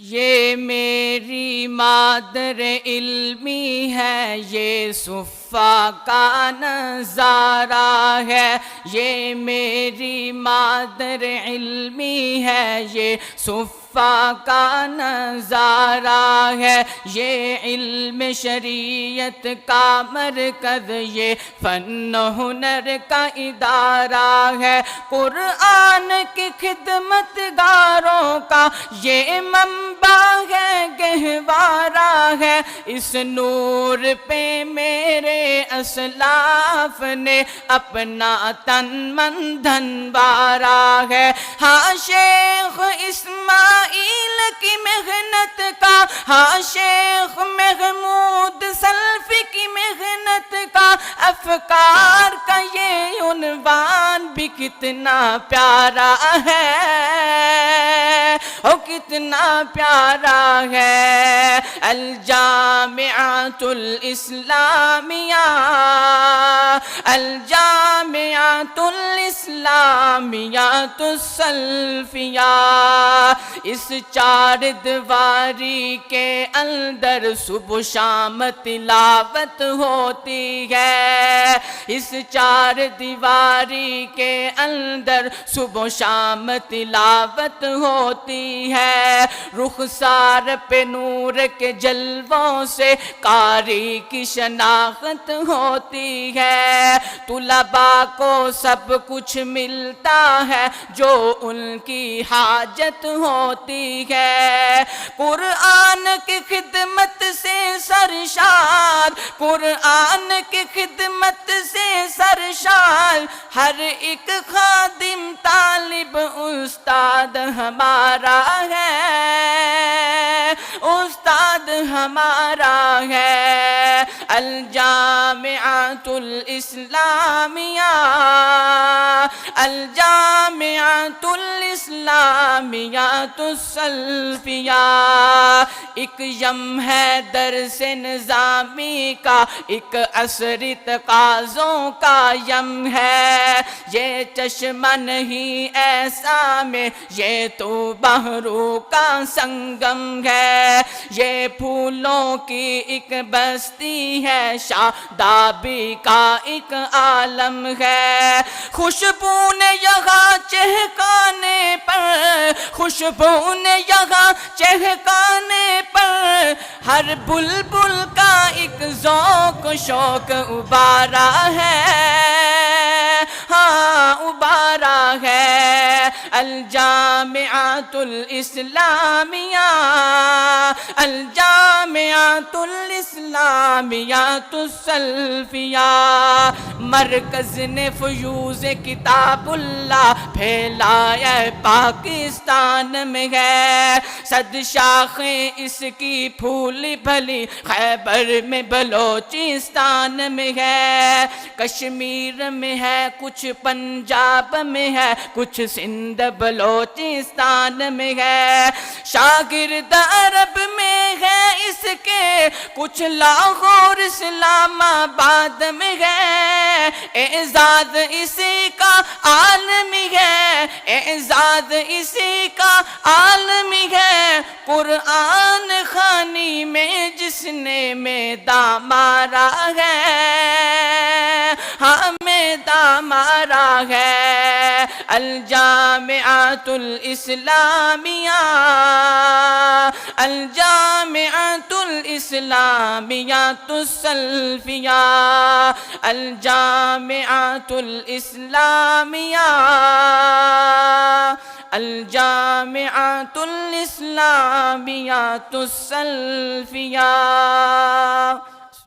یہ میری مادر علمی ہے، یہ صفا کا نظارہ ہے، یہ میری مادر علمی ہے، یہ صفا کا نظارہ ہے، یہ علم شریعت کا مرکز، یہ فن و ہنر کا ادارہ ہے، قرآن کی خدمت گاروں کا یہ منبع ہے، گہوارہ ہے، اس نور پہ میرے اسلاف نے اپنا تن من دھن وارا ہے۔ ہاں شیخ اسماعیل کی محنت کا، ہاں شیخ محمود سلفی کی محنت کا، افکار کا یہ عنوان بھی کتنا پیارا ہے، او کتنا پیارا ہے۔ الجامعۃ الاسلامیہ، الجامعۃ الاسلامیہ السلفیہ، اس چار دیواری کے اندر صبح شام تلاوت ہوتی ہے، اس چار دیواری کے اندر صبح شام تلاوت ہوتی ہے، رخسار پہ نور کے جلووں سے قاری کی شناخت ہوتی ہے، طلباء کو سب کچھ ملتا ہے جو ان کی حاجت ہوتی ہے، قرآن کی خدمت سے سرشار، قرآن کی خدمت سے سرشار، ہر ایک خادم طالب استاد ہمارا ہے، استاد ہمارا ہے۔ الجامعۃ الاسلامیہ، الجامعۃ الاسلامیہ السلفیہ، ایک یم ہے درس نظامی کا، ایک عصری تقاضوں کا یم ہے، یہ چشمہ نہیں ایسا میں، یہ تو بحروں کا سنگم ہے، یہ پھولوں کی ایک بستی ہے، شادابی کا ایک عالم ہے، خوشبو نے یہاں چہکانے پر، خوشبو نے یہاں چہکانے پر، ہر بلبل کا ایک ذوق شوق ابارا ہے، ہاں ابارا ہے۔ الجامعۃ الاسلامیہ، الجامعۃ الاسلامیہ السلفیہ، مرکز نے فیوز کتاب اللہ پھیلایا پاکستان میں ہے، صد شاخیں اس کی پھولی بھلی خیبر میں بلوچستان میں ہے، کشمیر میں ہے کچھ، پنجاب میں ہے کچھ، سندھ بلوچستان میں ہے، شاگرد عرب میں ہے اس کے کچھ، لاہور اسلام آباد میں ہے، اعزاز اسی کا عالمی ہے، اعزاز اسی کا عالمی ہے، قرآن خوانی میں جس نے میداں مارا ہے، ہاں میداں مارا ہے۔ الجامعۃ الاسلامیہ، الجامعۃ الاسلامیہ السلفیہ، الجامعۃ الاسلامیہ، الجامعۃ الاسلامیہ السلفیہ۔